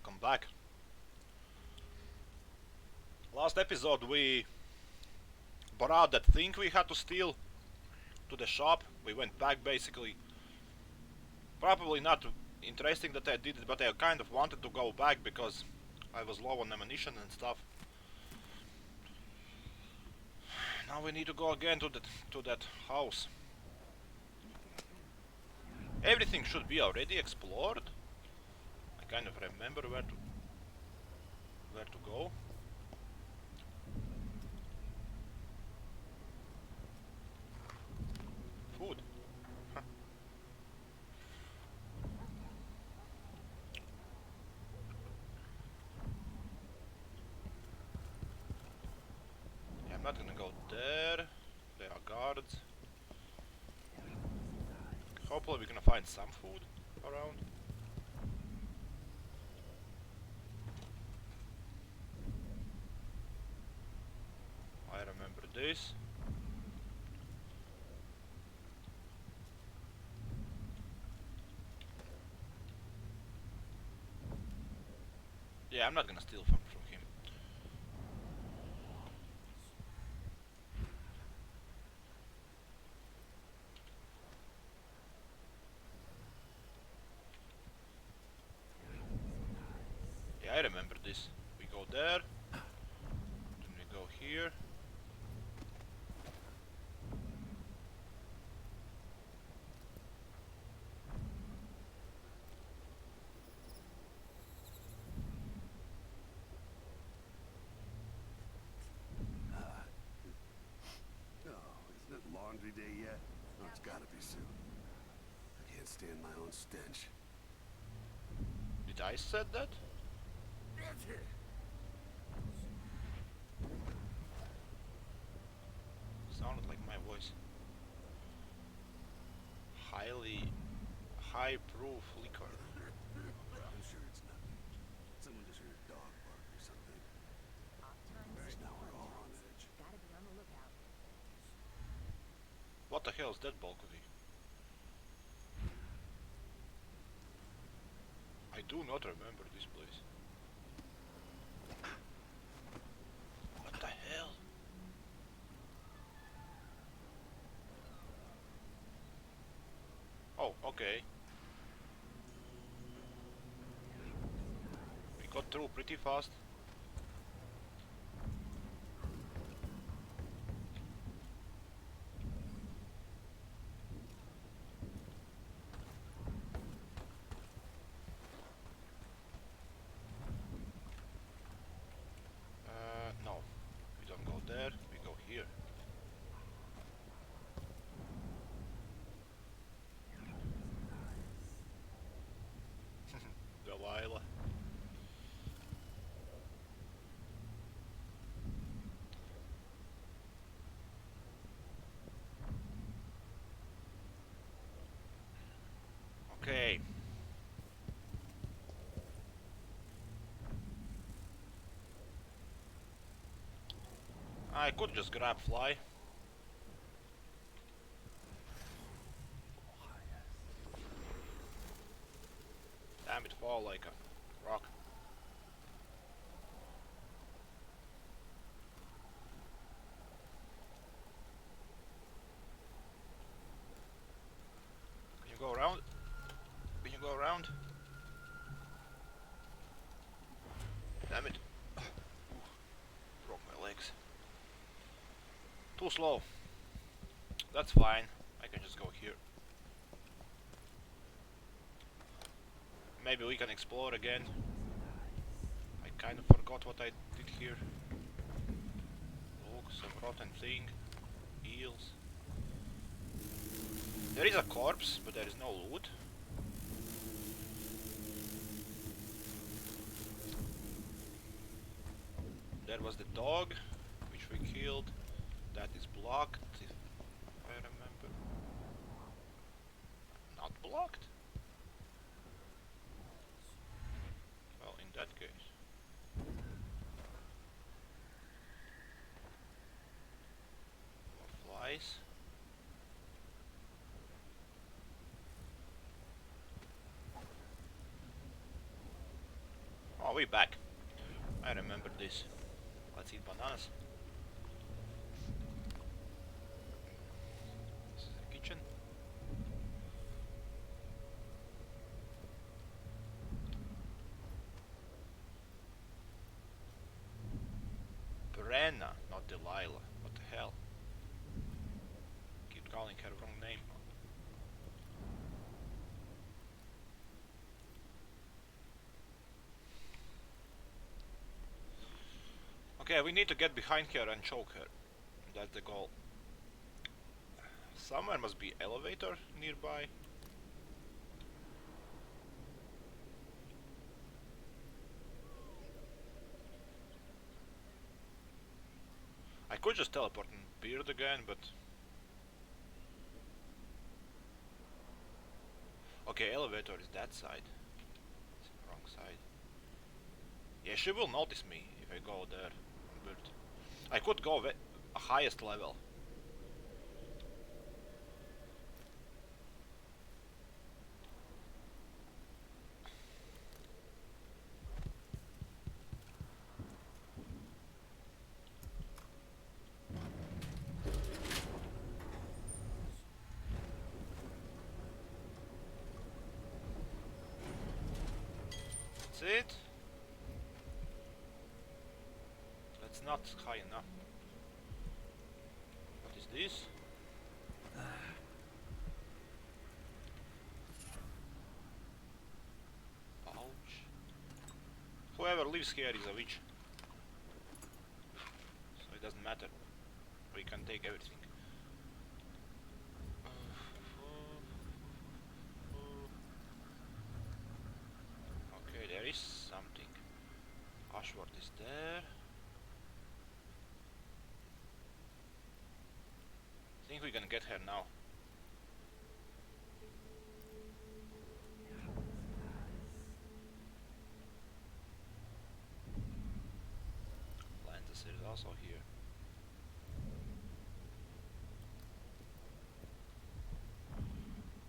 Welcome back. Last episode we brought that thing we had to steal to the shop. We went back basically. Probably not interesting that I did it, but I kind of wanted to go back because I was low on ammunition and stuff. Now we need to go again to that house. Everything should be already explored. I kind of remember where to go. Food. Huh. Yeah, I'm not gonna go there. There are guards. Hopefully we're gonna find some food around. I remember this. Yeah, I'm not gonna steal from him. Yeah, I remember this. We go there. Then we go here. Oh, isn't it laundry day yet? Oh, it's gotta be soon. I can't stand my own stench. Did I said that? Sounded like my voice. High proof liquor. I'm sure it's nothing. Someone just heard a dog bark or something. Right now we're all on edge. Gotta be on the lookout. What the hell is that balcony? I do not remember this place. What the hell? Oh, okay. We got through pretty fast. No. We don't go there, we go here. Delilah. Okay. I could just grab fly. Damn, it fall like a rock. Can you go around? Can you go around? Damn it. Broke my legs. Too slow. That's fine. I can just go here. Maybe we can explore again. I kind of forgot what I did here. Look, some rotten thing. Eels. There is a corpse, but there is no loot. There was the dog, which we killed. That is blocked, if I remember. Not blocked? Well, in that case. More flies. Oh, we back. I remember this. Let's eat bananas. This is the kitchen. Brenna, not Delilah. What the hell? Keep calling her wrong name. Okay, we need to get behind her and choke her. That's the goal. Somewhere must be elevator nearby. I could just teleport and beard again, but... Okay, elevator is that side. It's the wrong side. Yeah, she will notice me if I go there on beard. I could go highest level. That's it. That's not high enough. What is this? Pouch. Whoever lives here is a witch. So it doesn't matter. We can take everything. Okay, there is something. Ashworth is there. I think we can get her now. Lantis is also here.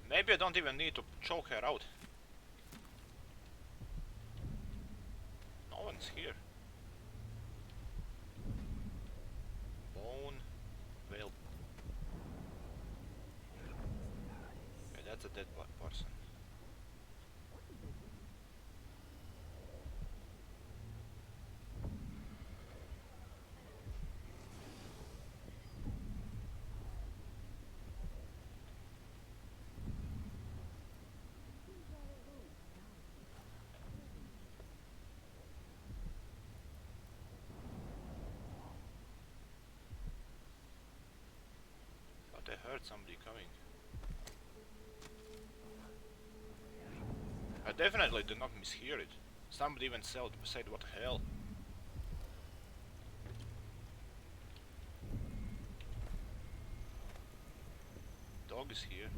Maybe I don't even need to choke her out. No one's here. Bone. Veil. Okay, that's a dead person. But I heard somebody coming. I definitely did not mishear it. Somebody even said what the hell. Dog is here.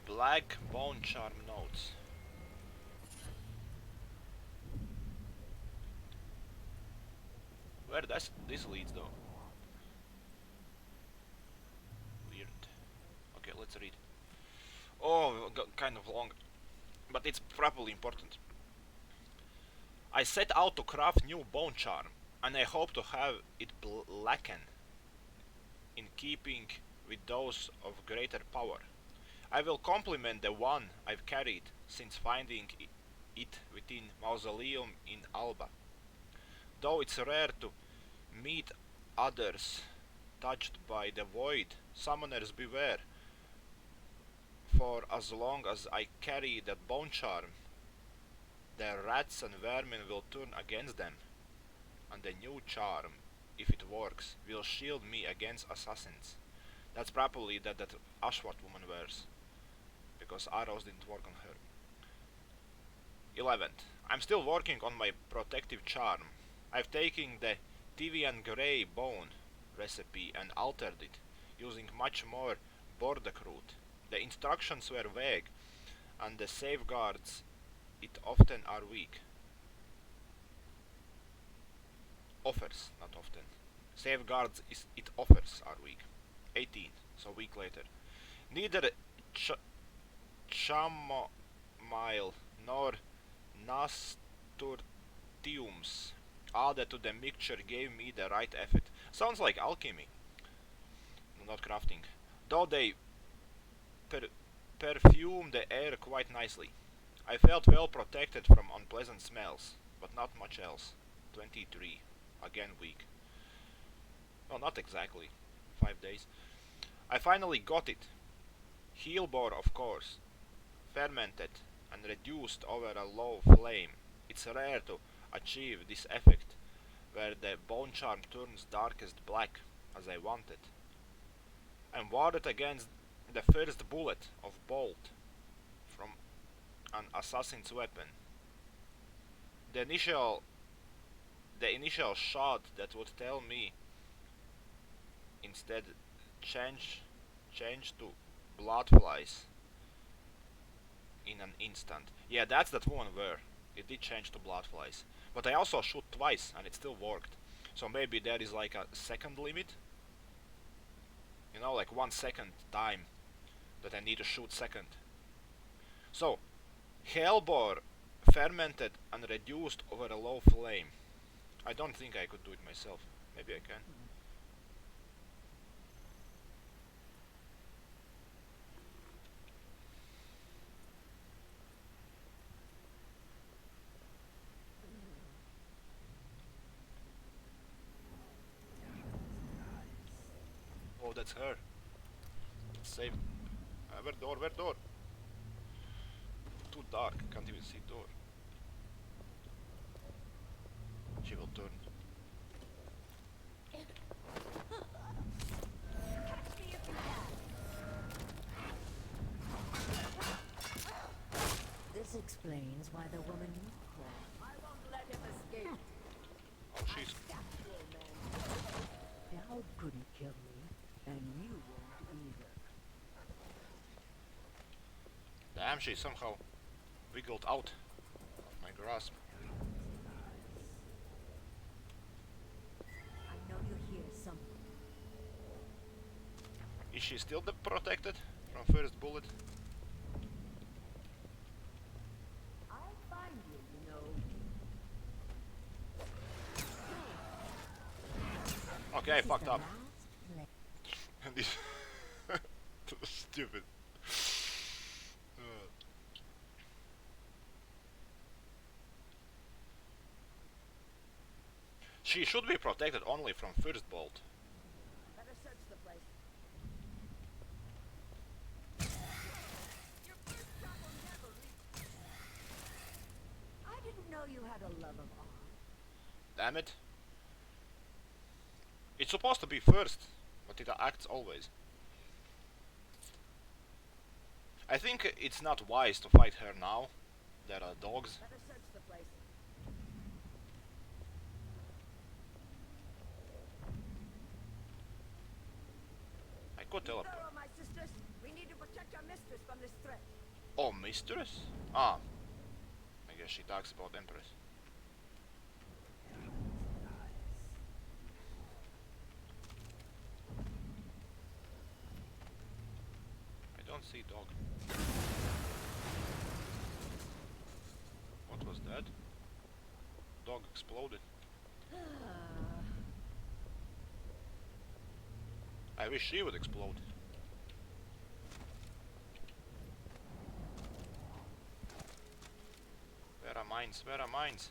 Black bone charm notes. Where does this leads though? Weird. Okay, let's read. Oh, kind of long, but it's probably important. I set out to craft new bone charm, and I hope to have it blacken in keeping with those of greater power. I will complement the one I've carried since finding it within Mausoleum in Alba. Though it's rare to meet others touched by the void, summoners beware, for as long as I carry that bone charm, the rats and vermin will turn against them, and the new charm, if it works, will shield me against assassins. That's probably that Ashworth woman wears, because arrows didn't work on her. 11th. I'm still working on my protective charm. I've taken the Tivian Grey bone recipe and altered it, using much more burdock root. The instructions were vague, and the safeguards it often are weak. Offers, not often. Safeguards it offers are weak. 18, so a week later. Neither chamomile nor nasturtiums added to the mixture gave me the right effect. Sounds like alchemy, not crafting. Though they per- perfume the air quite nicely. I felt well protected from unpleasant smells, but not much else. 23. Again weak. Well, not exactly. 5 days. I finally got it. Heelbor, of course. Fermented and reduced over a low flame. It's rare to achieve this effect where the bone charm turns darkest black, as I wanted, and warded against the first bullet of bolt from an assassin's weapon. The initial the initial shot that would tell me instead change to bloodflies in an instant. Yeah, that's that one where it did change to bloodflies. But I also shoot twice and it still worked. So maybe there is like a second limit. You know, like 1 second time that I need to shoot second. So, Hellbore fermented and reduced over a low flame. I don't think I could do it myself. Maybe I can. Oh, that's her. Let's save. Where door? Where door? Too dark. Can't even see door. She will turn. This explains why the woman you call. I won't let him escape. Oh, she's. Now couldn't kill me, and you won't either. Damn, she somehow wiggled out of my grasp. I know you're here somewhere. Is she still protected from first bullet? I'll find you, you know. Okay, I This is fucked the up. last place. And this stupid. She should be protected only from first bolt. Better search the place. I didn't know you had a love of art. Damn it. It's supposed to be first, but it acts always. I think it's not wise to fight her now. There are dogs. Better search the place. I could teleport. Thorough, my sisters. We need to protect our mistress from this threat. Oh, mistress? Ah. I guess she talks about Empress. I don't see dog. What was that? Dog exploded. I wish she would explode. Where are mines? Where are mines?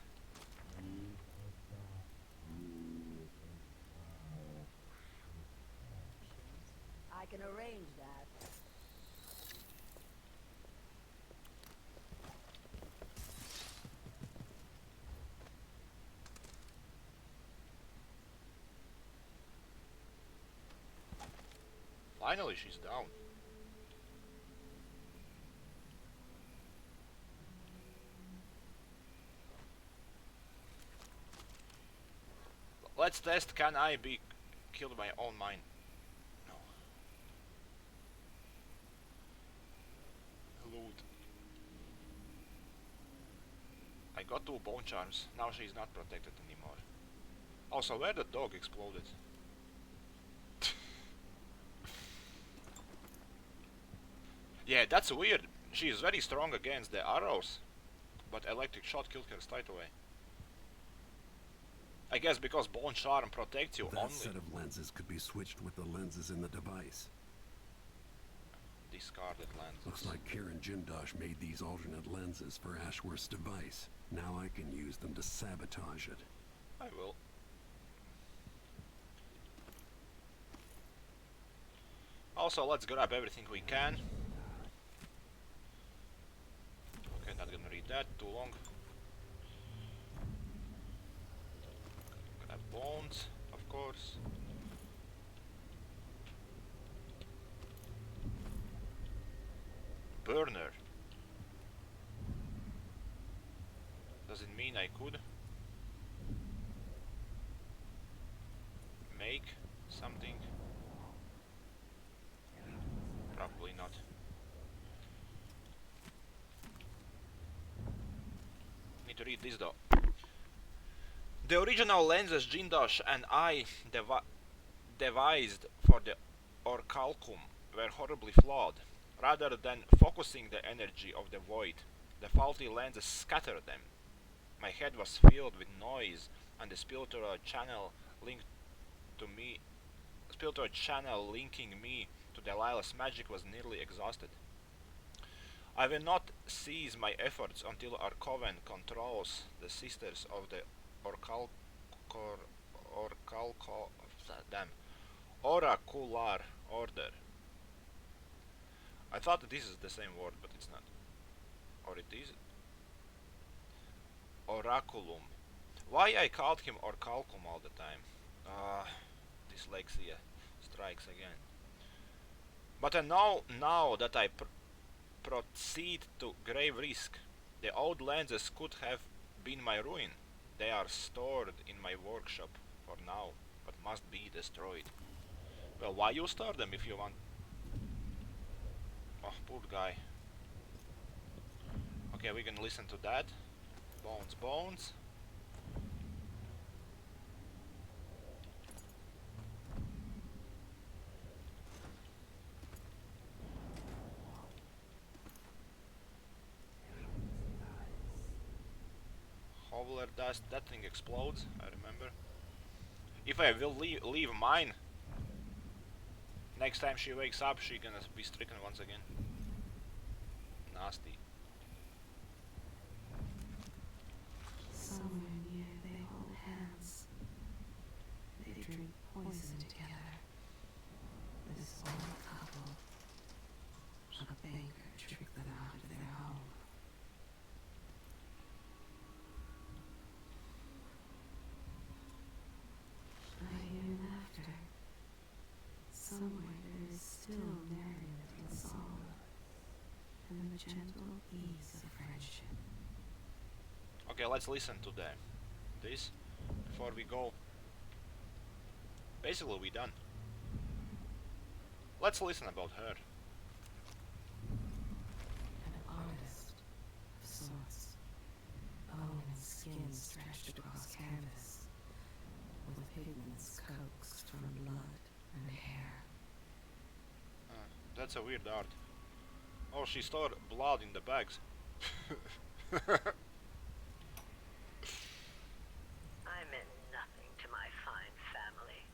I can arrange that. Finally, she's down. Let's test, can I be killed by my own mine? No. Loot. I got 2 bone charms. Now she's not protected anymore. Also, where the dog exploded? Yeah, that's weird. She is very strong against the arrows, but electric shot killed her straight away. I guess because bone charm protects you That only. set of lenses could be switched with the lenses in the device. Discarded lenses. Looks like Kieran Jindosh made these alternate lenses for Ashworth's device. Now I can use them to sabotage it. I will. Also, let's grab everything we can. Okay, not gonna read that, too long. Grab bones, of course. Burner. Does it mean I could make something? Probably not. Need to read this though. The original lenses Jindosh and I devised for the Orichalcum were horribly flawed. Rather than focusing the energy of the void, the faulty lenses scattered them. My head was filled with noise, and the spiritual channel linking me to Delilah's magic was nearly exhausted. I will not cease my efforts until our coven controls the sisters of the oracular order. I thought that this is the same word, but it's not. Or it is? Oraculum. Why I called him Orichalcum all the time? Dyslexia strikes again. But I know now that I proceed to grave risk. The old lenses could have been my ruin. They are stored in my workshop for now, but must be destroyed. Well, why you store them if you want? Oh, poor guy. Okay, we can listen to that. Bones, bones. Howler dust, that thing explodes, I remember. If I will leave mine, next time she wakes up, she gonna be stricken once again. Nasty. Somewhere near they hold hands. They drink poison together. This old couple. A banker tricked them out of their home. I hear laughter. Somewhere there is still merriment and song, and the gentle ease of friendship. Okay, let's listen to this before we go. Basically, we done. Let's listen about her. An artist of sorts, bone and skin stretched across canvas, with pigments coaxed from blood and hair. That's a weird art. Oh, she stored blood in the bags. I meant nothing to my fine family,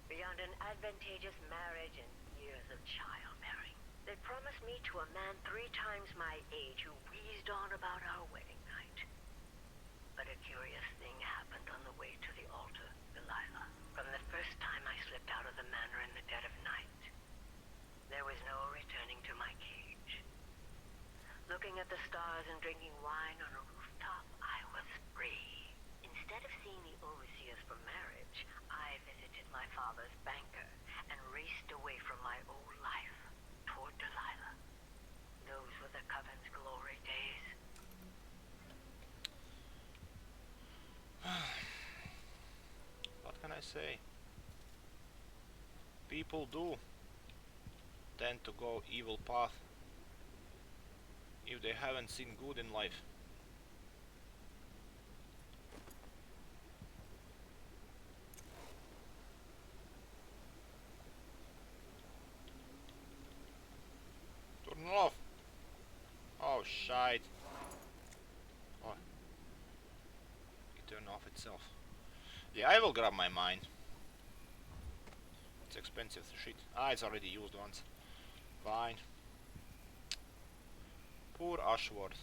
beyond an advantageous marriage and years of childbearing. They promised me to a man 3 times my age who wheezed on about our wedding night. But a curious thing happened on the way to the altar, Delilah. From the first time I slipped out of the manor in the dead of night, there was no returning to my cage. Looking at the stars and drinking wine on a rooftop, I was free. Instead of seeing the overseers for marriage, I visited my father's banker and raced away from my old life toward Delilah. Those were the Coven's glory days. What can I say? People do tend to go evil path if they haven't seen good in life. Turn it off. Oh shite. Oh, it turned off itself. Yeah, I will grab my mine. It's expensive shit. Ah, it's already used once. Fine. Poor Ashworth.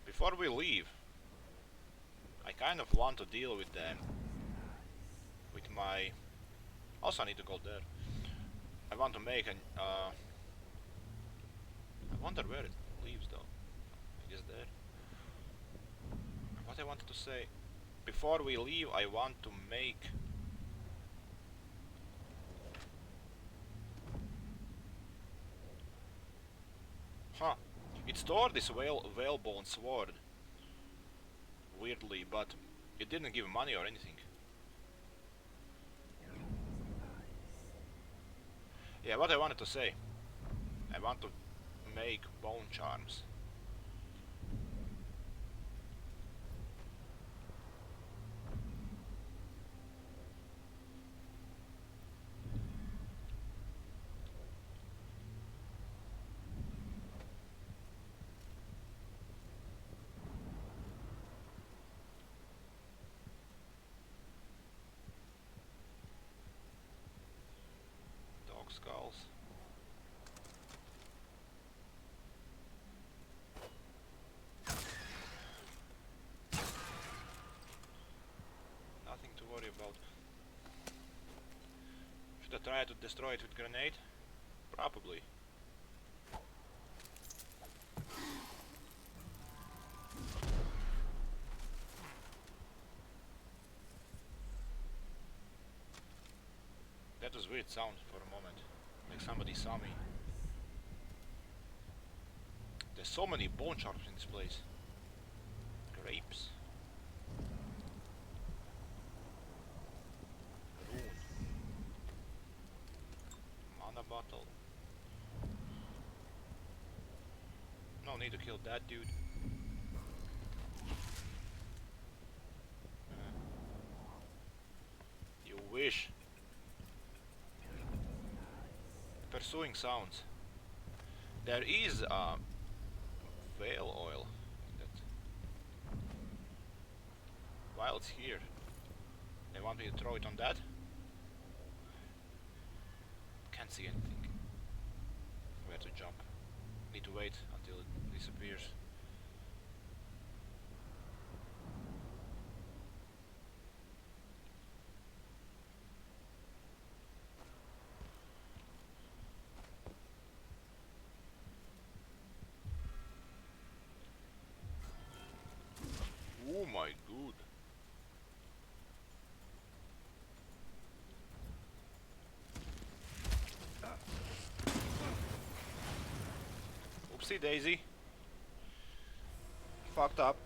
Before we leave, I kind of want to deal with them. With my... Also I need to go there. I want to make an... I wonder where it leaves though. I guess there. What I wanted to say... Before we leave, I want to make... Huh. It stored this whalebone sword. Weirdly, but it didn't give money or anything. Yeah, what I wanted to say. I want to make bone charms. Dog skulls. Nothing to worry about. Should I try to destroy it with grenade? Probably. That was weird sound for a moment. Like somebody saw me. There's so many bone shards in this place. Grapes. Rune. Mana bottle. No need to kill that dude. You wish. Pursuing sounds. There is whale oil. That. While it's here, they want me to throw it on that. Can't see anything. Where to jump? Need to wait until it disappears. Oh my god. Oopsie daisy. Fucked up.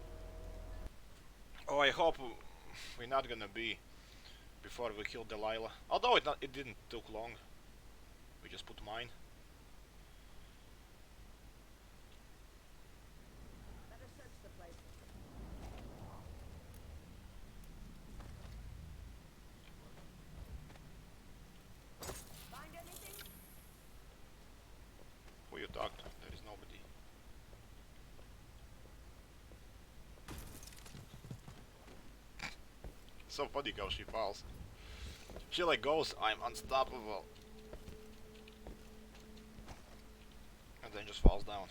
Oh, I hope we're not gonna be before we kill Delilah. Although it didn't took long. We just put mine. Better search the place. Find anything? Who you talk to? There is nobody. So funny how she falls. She like goes, I'm unstoppable. And then just falls down.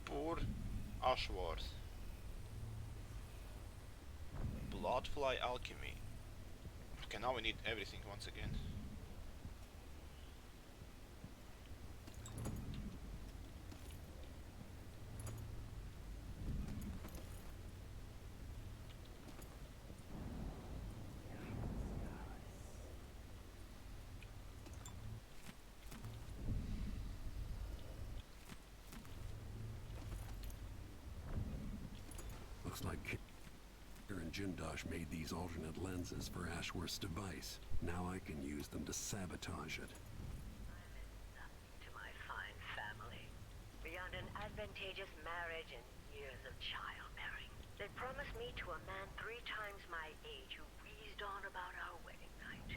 Poor Ashworth. Bloodfly alchemy. Okay, now we need everything once again. Looks like Kicker and Jindosh made these alternate lenses for Ashworth's device. Now I can use them to sabotage it. To my fine family. Beyond an advantageous marriage and years of childbearing. They promised me to a man 3 times my age who wheezed on about our wedding night.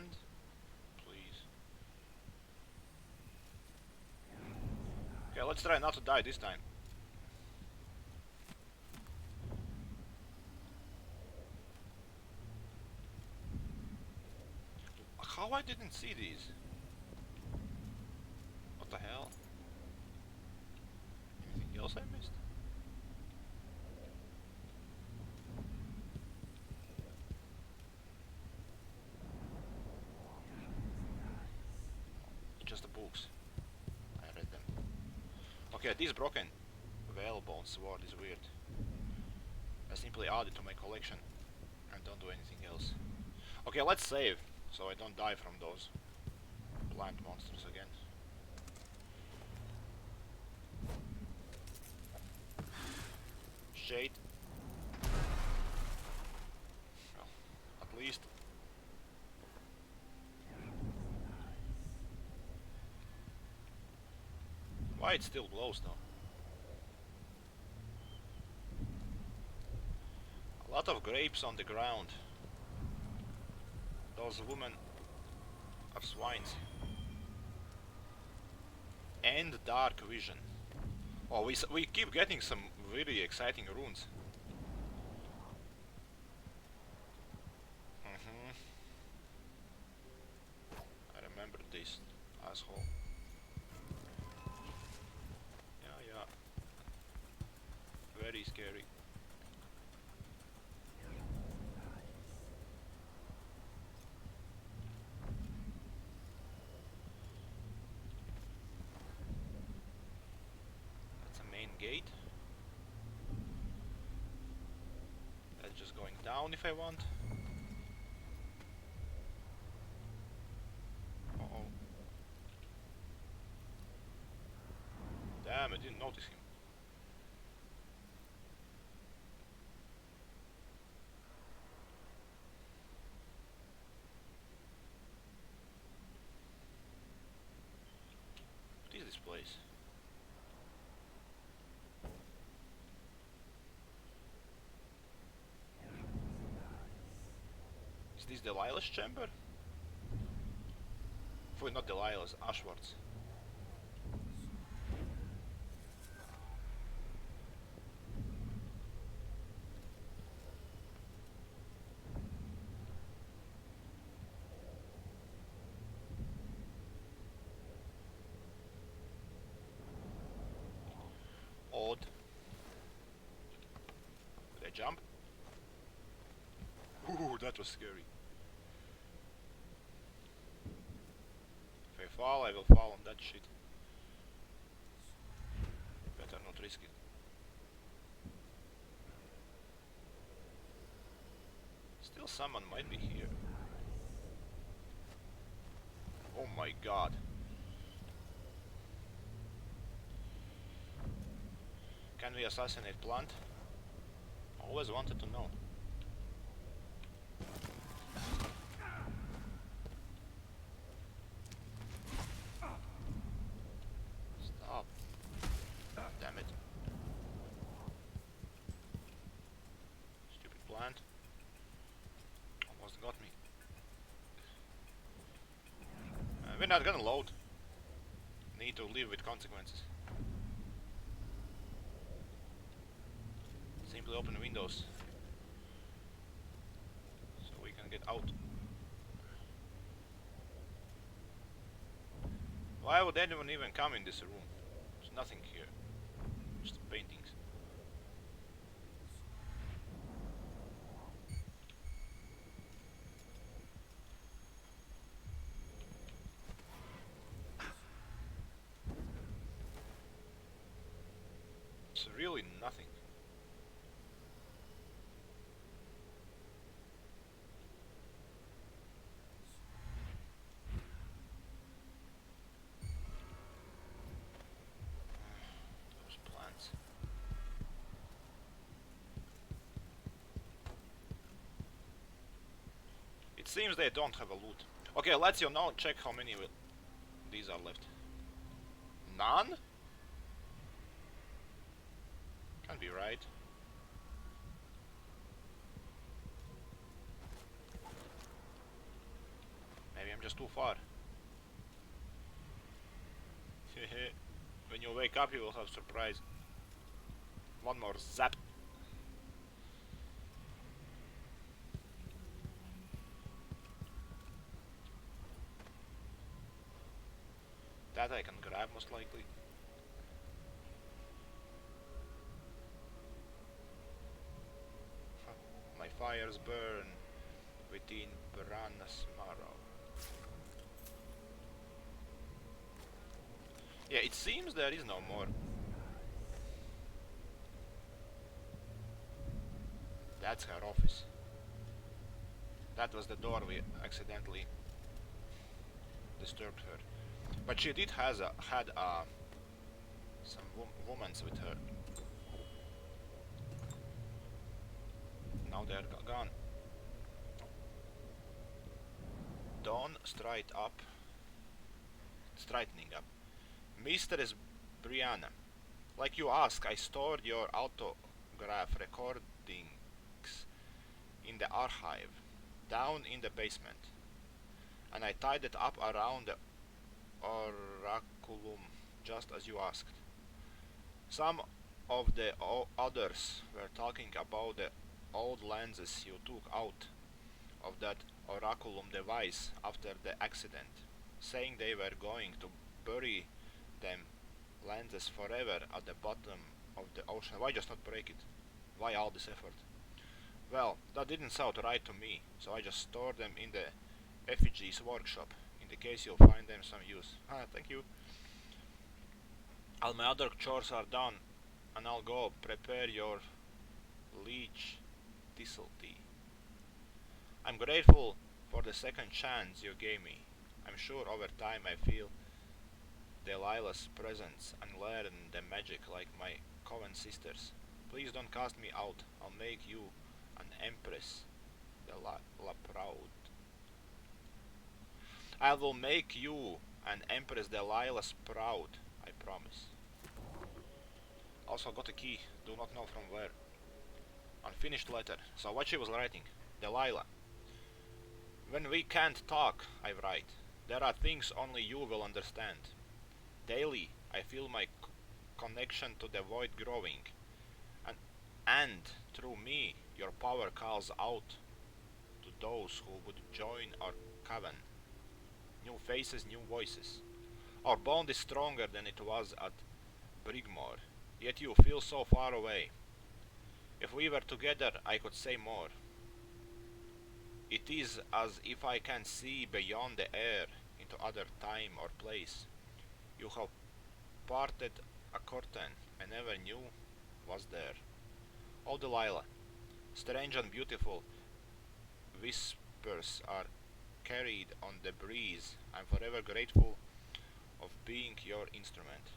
land? Please. Okay, let's try not to die this time. How I didn't see these? What the hell? Anything else I missed? Just the books. I read them. Okay, this broken whalebone sword is weird. I simply add it to my collection and don't do anything else. Okay, let's save so I don't die from those plant monsters again. Shade. Well, at least. Why it still glows though? A lot of grapes on the ground. Those women are swines. And dark vision. Oh, we keep getting some very exciting runes. I remember this asshole. Yeah. Very scary. That's a main gate. That's just going down if I want. Uh-oh. Damn, I didn't notice him. What is this place? Is this Delilah's chamber? Wait, not Delilah's, Ashworth's. Odd. Did I jump? Ooh, that was scary. If I fall, I will fall on that shit. Better not risk it. Still someone might be here. Oh my god. Can we assassinate Plant? Always wanted to know. Stop. Damn it. Stupid Plant. Almost got me. We're not gonna load. Need to live with consequences. Simply open windows so we can get out. Why would anyone even come in this room? There's nothing here. Just paintings. It's really nothing. Those plants. It seems they don't have a loot. Okay, let's now check how many these are left. None? Can't be right. I'm just too far. When you wake up, you will have surprise. One more zap. That I can grab most likely. My fires burn within piranha's marrow. Yeah, it seems there is no more. That's her office. That was the door we accidentally disturbed her. But she did had some womans with her. Now they're gone. Dawn straight up. Straightening up. Mistress Brianna, like you asked, I stored your autograph recordings in the archive, down in the basement, and I tied it up around the oraculum, just as you asked. Some of the others were talking about the old lenses you took out of that oraculum device after the accident, saying they were going to bury them lenses forever at the bottom of the ocean. Why just not break it? Why all this effort? Well, that didn't sound right to me, so I just stored them in the effigies workshop, in the case you'll find them some use. Thank you. All my other chores are done, and I'll go prepare your leech thistle tea. I'm grateful for the second chance you gave me. I'm sure over time I feel Delilah's presence and learn the magic like my Coven sisters. Please don't cast me out. I'll make you an empress, Delilah proud. I will make you an empress Delilah's proud, I promise. Also got a key, do not know from where. Unfinished letter. So what she was writing. Delilah. When we can't talk, I write. There are things only you will understand. Daily, I feel my connection to the void growing, and through me, your power calls out to those who would join our coven. New faces, new voices. Our bond is stronger than it was at Brigmore, yet you feel so far away. If we were together, I could say more. It is as if I can see beyond the air into other time or place. You have parted a curtain I never knew was there. Oh Delilah, strange and beautiful whispers are carried on the breeze. I'm forever grateful of being your instrument.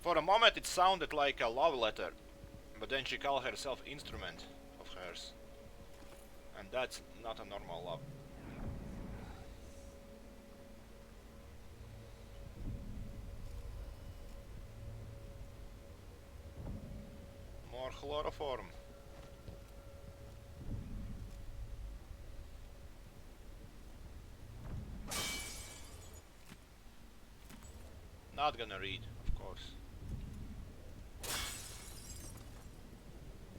For a moment it sounded like a love letter, but then she called herself instrument of hers. And that's not a normal love. More chloroform. Not gonna read, of course.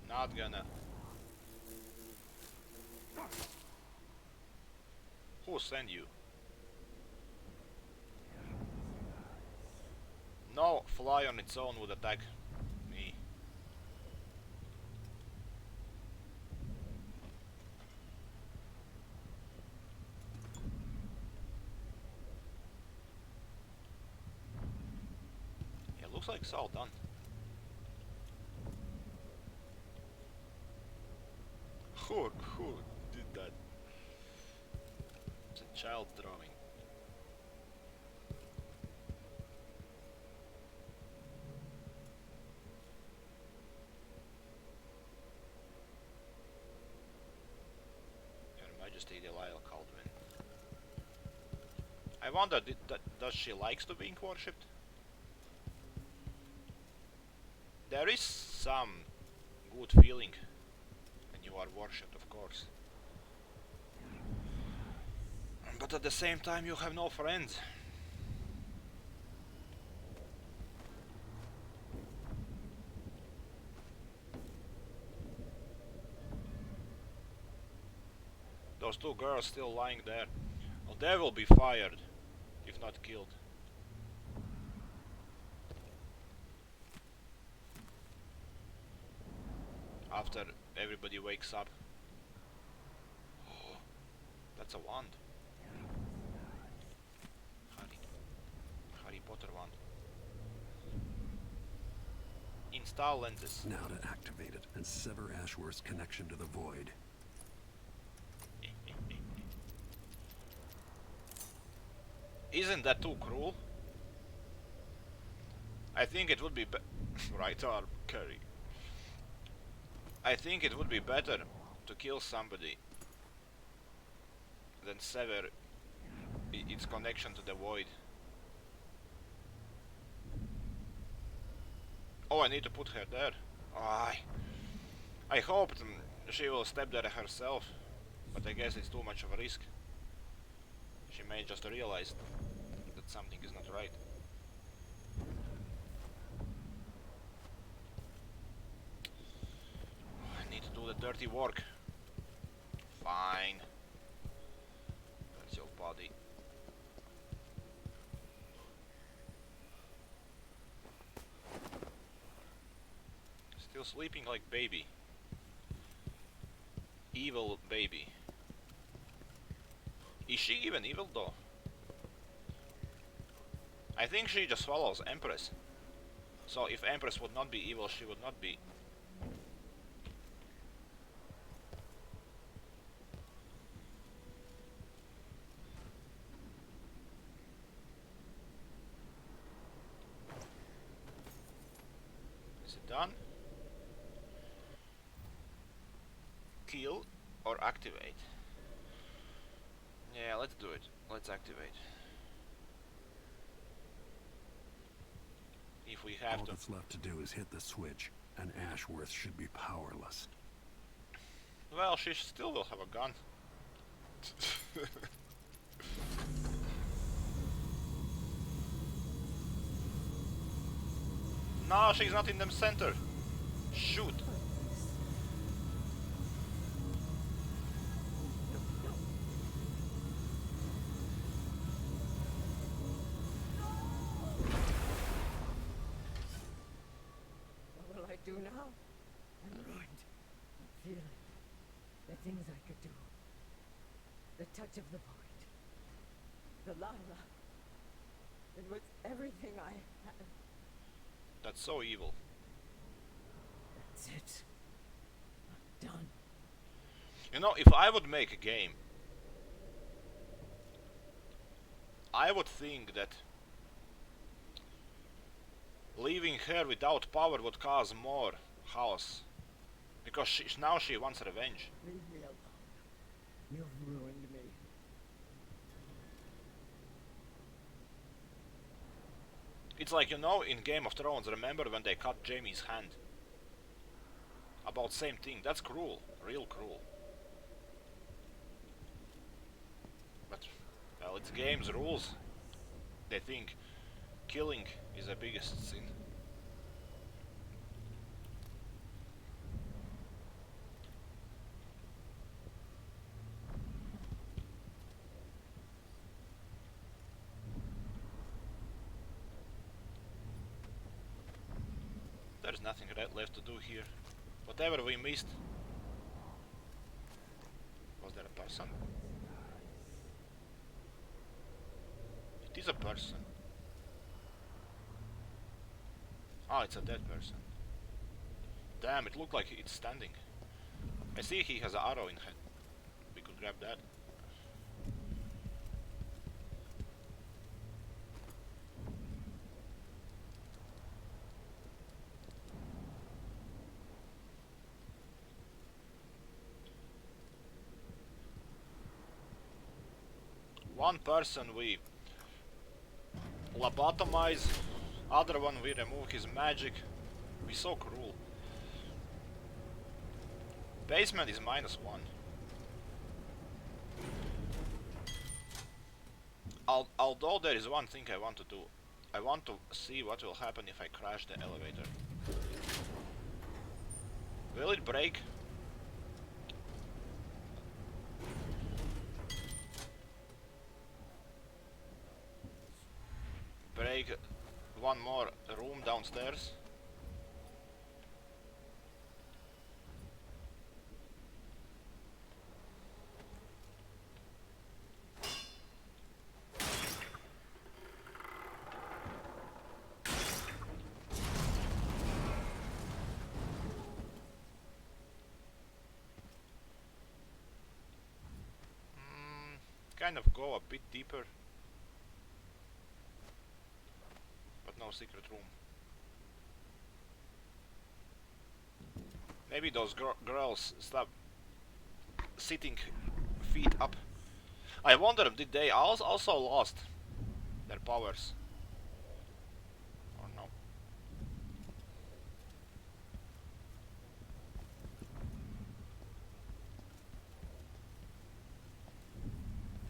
Not gonna. Who sent you? No fly on its own would attack me. Yeah, looks like it's all done. Who did that? It's a child drawing. Her Majesty Delilah Caldwin. I wonder, does she likes to being worshipped? There is some good feeling when you are worshipped, of course. But but at the same time you have no friends. Those two girls still lying there. Well, they will be fired, if not killed. After everybody wakes up. Oh, that's a wand. Harry Potter wand. Install lenses. Now to activate it and sever Ashworth's connection to the void. Isn't that too cruel? I think it would be right arm carry. I think it would be better to kill somebody than sever its connection to the void. Oh, I need to put her there. Oh, I hoped she will step there herself, but I guess it's too much of a risk. She may just realize that something is not right. I need to do the dirty work. Fine. That's your body. Still sleeping like baby. Evil baby. Is she even evil though? I think she just follows Empress. So if Empress would not be evil, she would not be. Is it done? Kill or activate? Yeah, let's do it. Let's activate. If we have All to. that's left to do is hit the switch, and Ashworth should be powerless. Well, she still will have a gun. No, she's not in the center. Shoot. What will I do now? I'm ruined. I'm feeling the things I could do. The touch of the void. The lava. It was everything I had. That's so evil. That's it. I'm done. You know, if I would make a game, I would think that leaving her without power would cause more chaos. Because now she wants revenge. Leave me alone. You've ruined me. It's like, you know, in Game of Thrones, remember when they cut Jaime's hand? About same thing. That's cruel. Real cruel. But, well, it's game's rules. They think killing is the biggest sin. There's nothing left to do here. Whatever we missed. Was there a person? It is a person. Ah, it's a dead person. Damn, it looked like it's standing. I see he has an arrow in head. We could grab that. One person we lobotomize, other one we remove his magic. We so cruel. Basement is -1. Although there is one thing I want to do. I want to see what will happen if I crash the elevator. Will it break? Break one more room downstairs? Kind of go a bit deeper, but no secret room. Maybe those girls stop sitting feet up. I wonder, did they also lost their powers? Or no?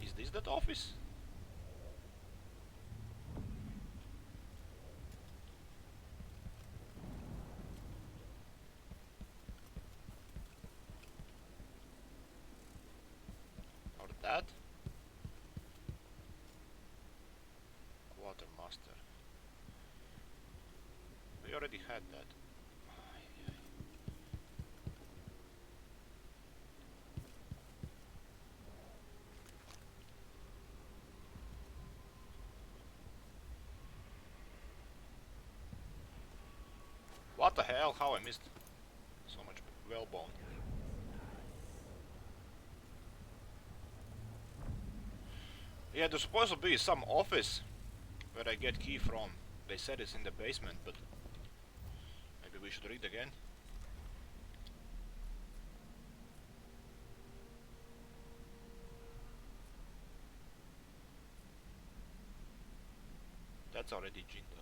Is this that office? Or that? Quartermaster. We already had that. What the hell? How I missed so much whalebone? Yeah, there's supposed to be some office where I get key from. They said it's in the basement, but maybe we should read again. That's already Jindash.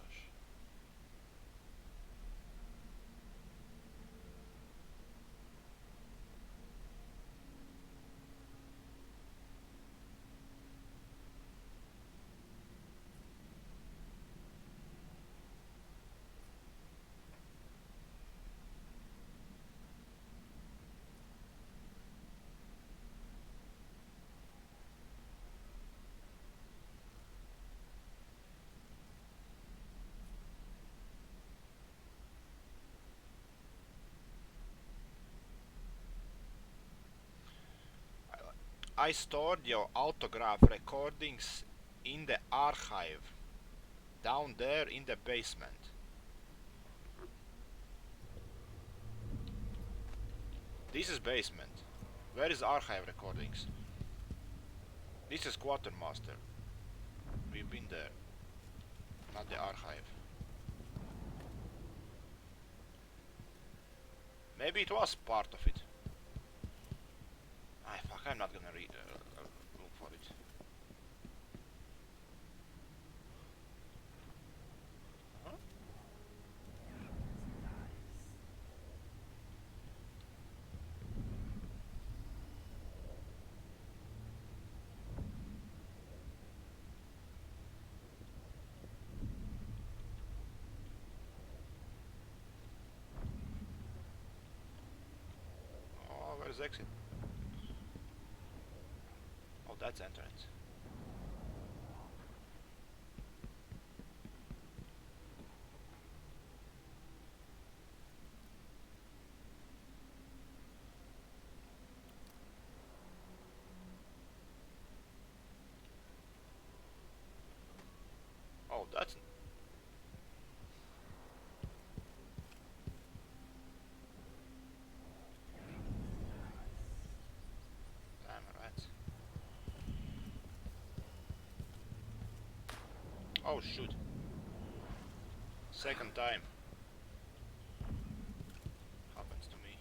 I stored your autograph recordings in the archive down there in the basement. This is basement. Where is archive recordings? This is quartermaster. We've been there. Not the archive. Maybe it was part of it. Ah, fuck, I'm not gonna look for it. Huh? Oh, where's exit? Oh, that's entrance. Oh, that's... Damn rats. Oh, shoot. Second time. Happens to me.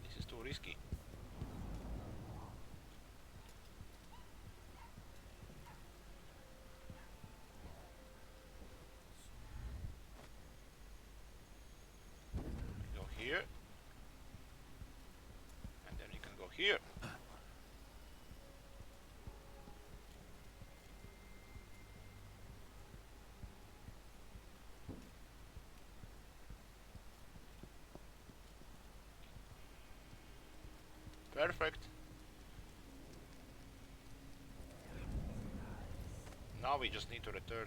This is too risky. We go here. here. Perfect. Now we just need to return.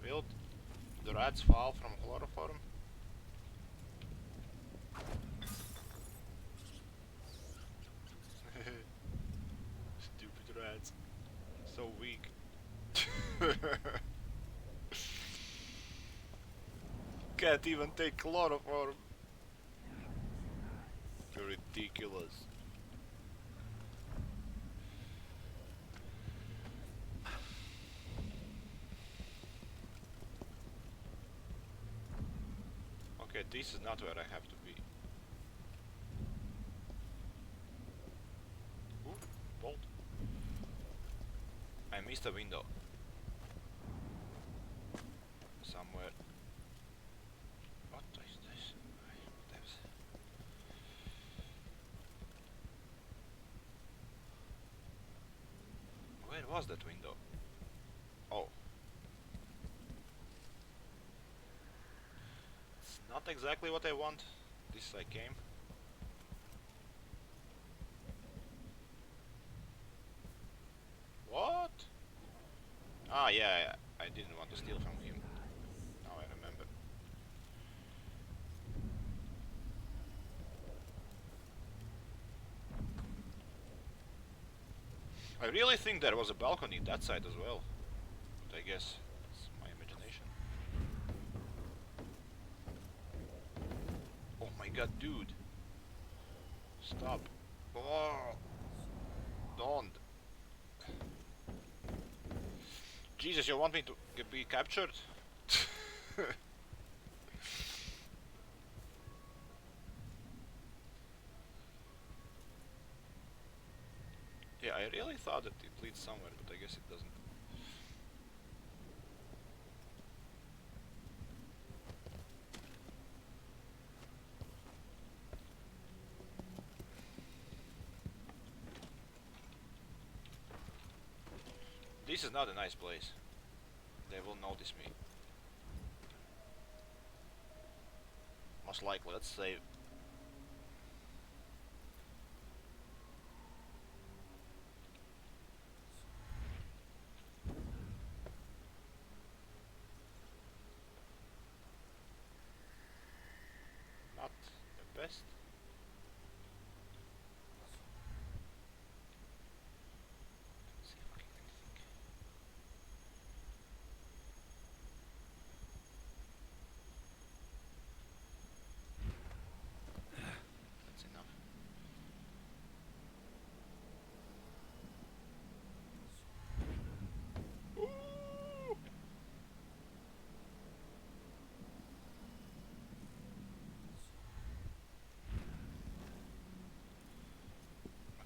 Will the rats fall from chloroform? Stupid rats. So weak. Can't even take chloroform. You're ridiculous. Okay, this is not where I have to be. Ooh, bolt. I missed a window. Somewhere. What is this? Where was that window? Oh. It's not exactly what I want. This I came. What? Ah, yeah, I didn't want to steal from him. Now I remember. I really think there was a balcony that side as well. But I guess it's my imagination. Oh my god, dude. Stop. Oh. Don't. Jesus, you want me to be captured? Yeah, I really thought that it leads somewhere, but I guess it doesn't. This is not a nice place. They will notice me. Most likely, let's save. Not the best. Let's see if I can anything. That's enough. Ooh!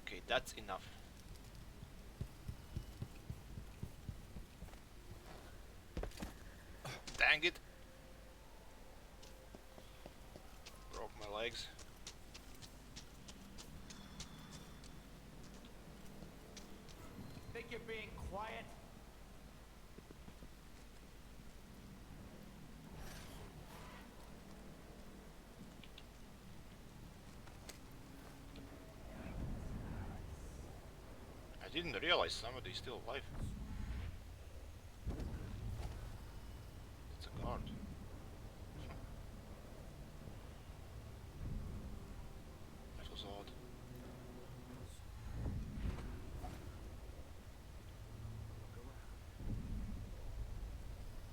Okay, that's enough. Dang it! Broke my legs. Think you're being quiet? I didn't realize somebody's still alive. It's a guard. That was odd.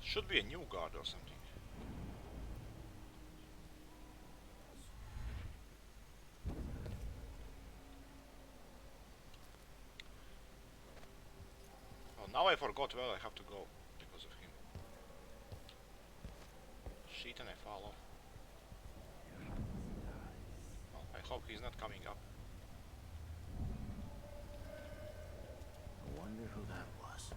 Should be a new guard or something. Oh, now I forgot where I have to go because of him. Shit, and I fall off. Well, I hope he's not coming up. I wonder who that was.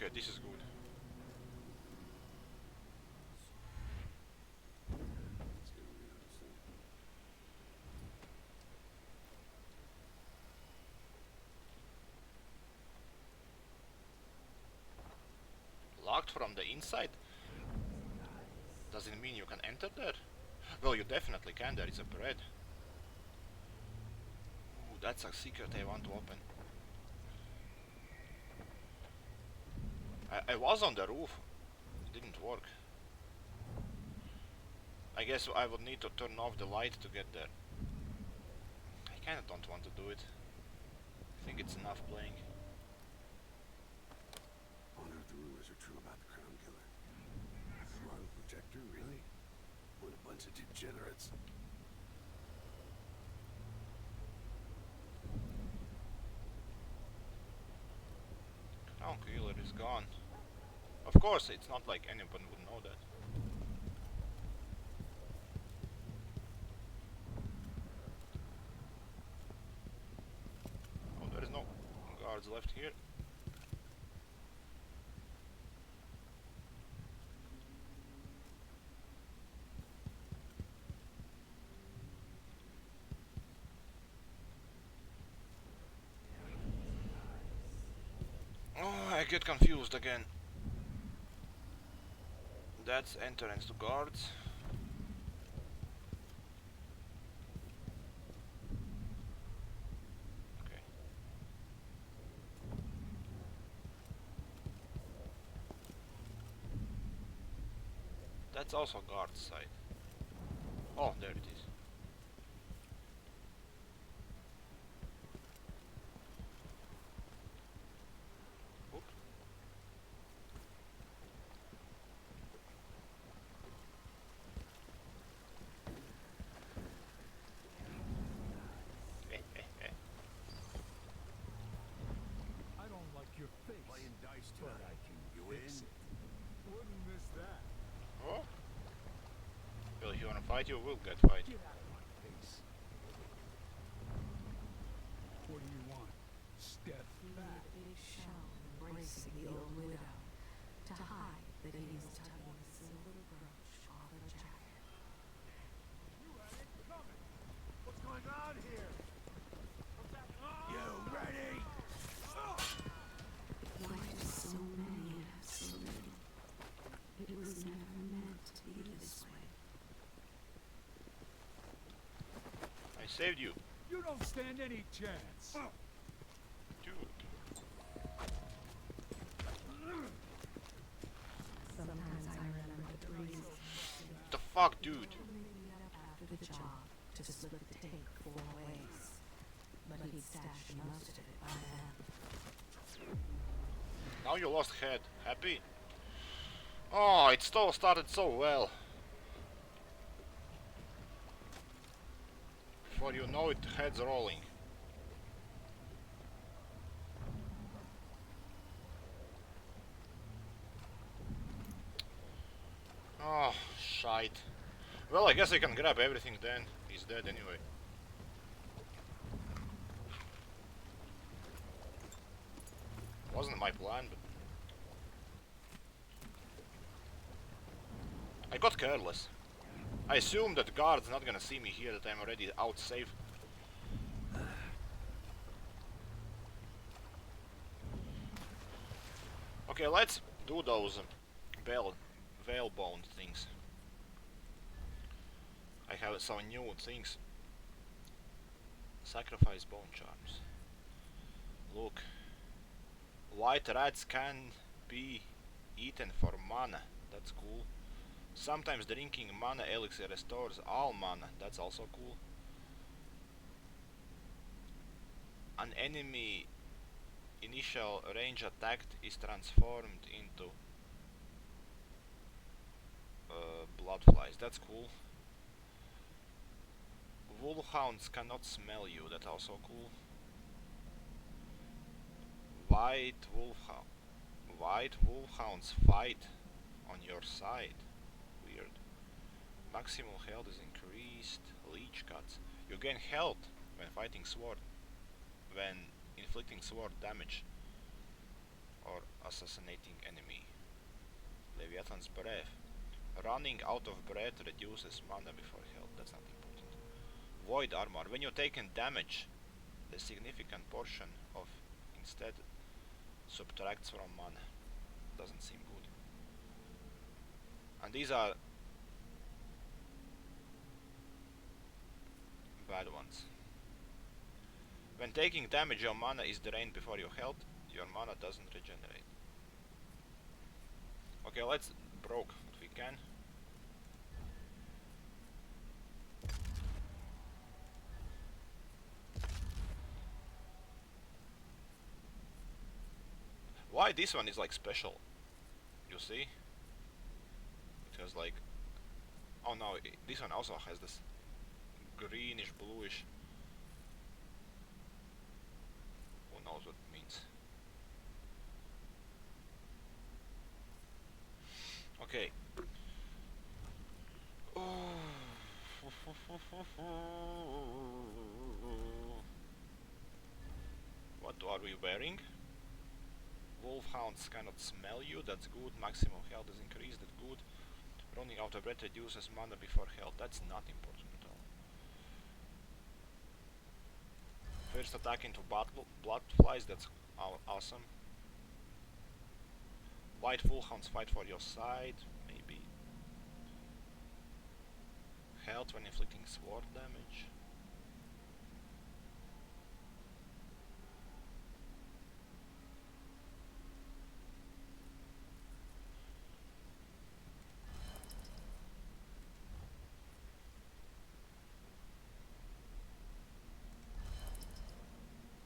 Okay, this is good. Let's get rid of this thing. Locked from the inside? Does it mean you can enter there? Well, you definitely can, there is a bread. Ooh, that's a secret I want to open. I was on the roof. It didn't work. I guess I would need to turn off the light to get there. I kinda don't want to do it. I think it's enough playing. Wonder if the rumors are true about the Crown Killer. The Royal Protector, really? What a bunch of degenerates. Crown Killer is gone. Of course, it's not like anyone would know that. Oh, there is no guards left here. Oh, I get confused again. That's entrance to guards. Okay. That's also guard's side. Oh, there it is. Oop. I don't like your face. Playing dice But tonight. I can You fix in? it. Wouldn't miss that. Oh. Well, if you wanna fight, you will get fight. Get out of my face. What do you want? Step He made back. a big show embracing the old widow to hide that he was tugging a silver brooch off her jacket. You had it coming. What's going on here? What's that? You ready? Life is so many and so little. It was never meant to be this way. I saved you. You don't stand any chance. Dude. Sometimes I remember the breeze. The fuck, dude? Maybe up after the job to split the take 4 ways. But he'd stashed most of it by then. Now you lost head. Happy? Oh, it still started so well. Before you know it, head's rolling. Oh, shite. Well, I guess I can grab everything then. He's dead anyway. Wasn't my plan, but... I got careless. I assumed that the guard's not gonna see me here, that I'm already out safe. Okay, let's do those veil bone things. I have some new things. Sacrifice bone charms. Look. White rats can be eaten for mana. That's cool. Sometimes drinking mana elixir restores all mana. That's also cool. An enemy initial range attacked is transformed into bloodflies. That's cool. Wolfhounds cannot smell you. That's also cool. White wolfhounds fight on your side. Weird. Maximal health is increased. Leech cuts. You gain health when fighting sword. When inflicting sword damage or assassinating Leviathan's breath. Running out of breath reduces mana before health. That's not important. Void armor. When you're taking damage, the significant portion of instead subtracts from mana. Doesn't seem good. And these are bad ones. When taking damage, your mana is drained before your health. Your mana doesn't regenerate. Okay, let's broke what we can. Why this one is like special? You see? It has like... Oh no, this one also has this greenish, bluish... Who knows what it means. Okay. What are we wearing? Wolfhounds cannot smell you, that's good. Maximum health is increased, that's good. Running out of breath reduces mana before health, that's not important at all. First attack into blood flies, that's awesome. White wolfhounds fight for your side, maybe. Health when inflicting sword damage.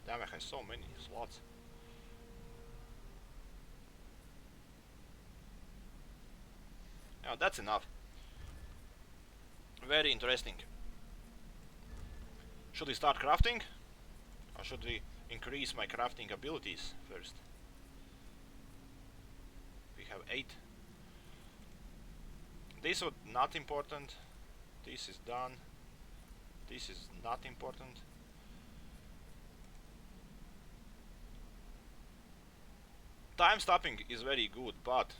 Damn, it has so many slots. Now that's enough. Very interesting. Should we start crafting? Or should we increase my crafting abilities first? We have 8. This was not important. This is done. This is not important. Time stopping is very good, but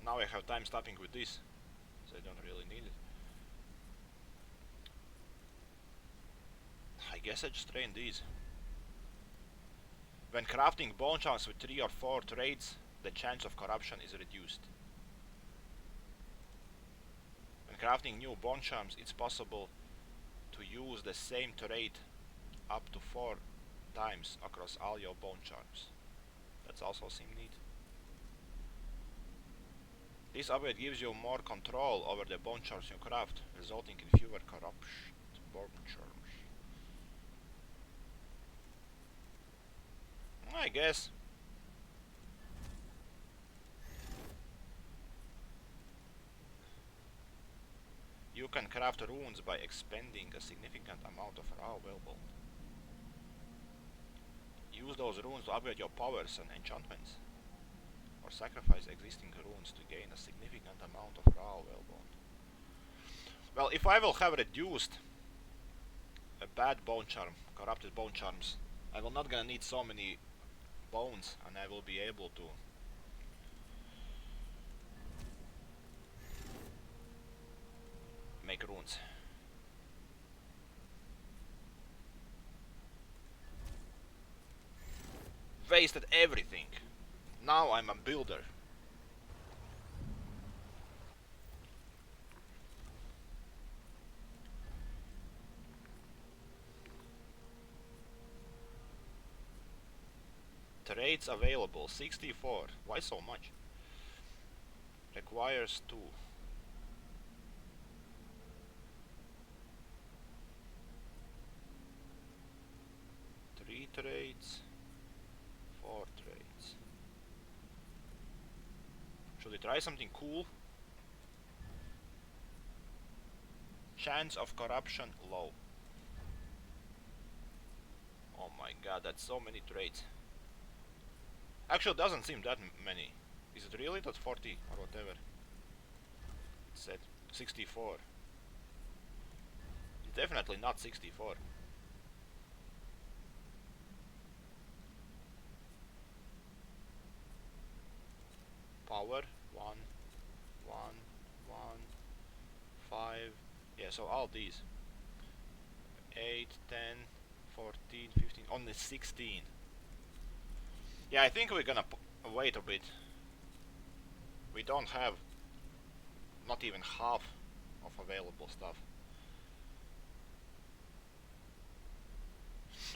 now I have time stopping with this, so I don't really need it. I guess I just train these. When crafting bone charms with 3 or 4 traits, the chance of corruption is reduced. When crafting new bone charms, it's possible to use the same trait up to 4 times across all your bone charms. That's also seem neat. This upgrade gives you more control over the bone charms you craft, resulting in fewer corrupted bone charms. I guess. You can craft runes by expending a significant amount of raw whalebone. Use those runes to upgrade your powers and enchantments, or sacrifice existing runes to gain a significant amount of raw whalebone. Well, if I will have reduced a bad bone charm, corrupted bone charms, I will not gonna need so many bones, and I will be able to make runes. Wasted everything. Now I'm a builder. Traits available 64. Why so much? Requires 2. 3 traits. 4 traits. Should we try something cool? Chance of corruption low. Oh my god, that's so many traits. Actually, it doesn't seem that many. Is it really that 40 or whatever? It said 64. It's definitely not 64. Power 1, 1, Yeah, so all these. 8, 10, 14, 15, only 16. Yeah, I think we're gonna wait a bit. We don't have not even half of available stuff.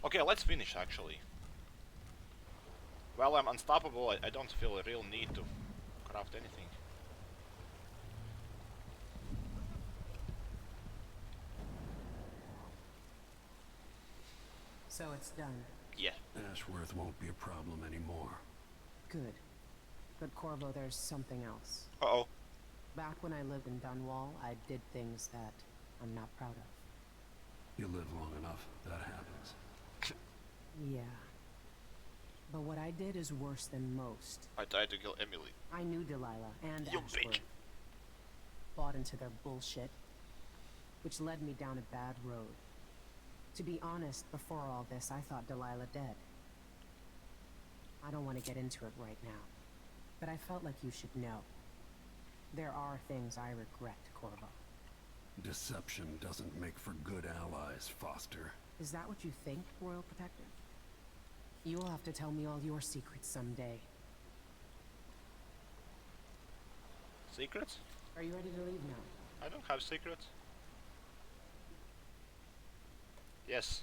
Okay, let's finish actually. While I'm unstoppable, I don't feel a real need to craft anything. So it's done. Yeah. Ashworth won't be a problem anymore. Good. But Corvo, there's something else. Uh-oh. Back when I lived in Dunwall, I did things that I'm not proud of. You live long enough, that happens. Yeah. But what I did is worse than most. I tried to kill Emily. I knew Delilah and You Ashworth. bitch. Bought into their bullshit, which led me down a bad road. To be honest, before all this, I thought Delilah dead. I don't want to get into it right now, but I felt like you should know. There are things I regret, Corvo. Deception doesn't make for good allies, Foster. Is that what you think, Royal Protector? You'll have to tell me all your secrets someday. Secrets? Are you ready to leave now? I don't have secrets. Yes.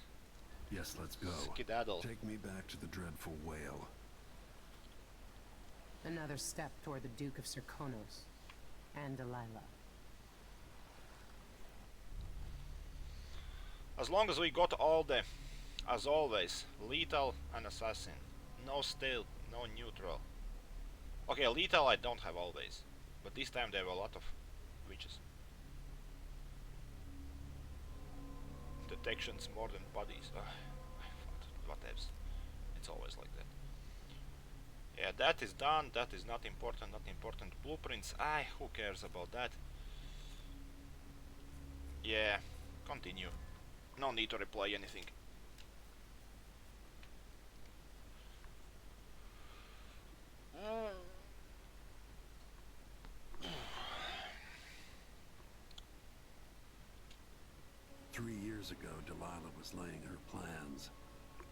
Yes, let's go. Skedaddle. Take me back to the dreadful whale. Another step toward the Duke of Serkonos and Delilah. As long as we got all the, as always, lethal and assassin. No stealth, no neutral. Okay, lethal I don't have always. But this time there were a lot of witches. Detections more than bodies. Ugh, whatevs. It's always like that. Yeah, that is done. That is not important. Not important. Blueprints. Who cares about that? Yeah, continue. No need to replay anything. Three years ago, Delilah was laying her plans.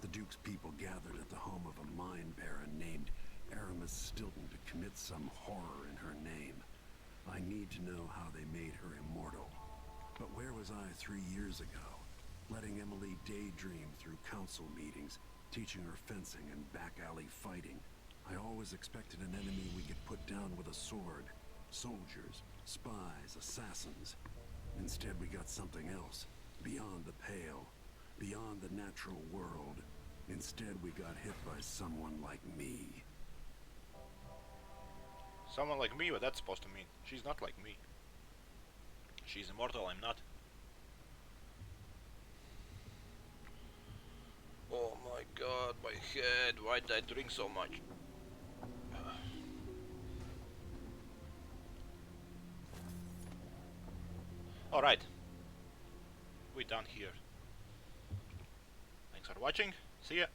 The Duke's people gathered at the home of a mine baron named Aramis Stilton to commit some horror in her name. I need to know how they made her immortal. But where was I 3 years ago? Letting Emily daydream through council meetings, teaching her fencing and back-alley fighting. I always expected an enemy we could put down with a sword. Soldiers, spies, assassins. Instead, we got something else. Beyond the pale. Beyond the natural world. Instead, we got hit by someone like me. Someone like me, what that's supposed to mean? She's not like me. She's immortal, I'm not. Oh my god, my head. Why did I drink so much? Alright. We're done here. Thanks for watching. See ya.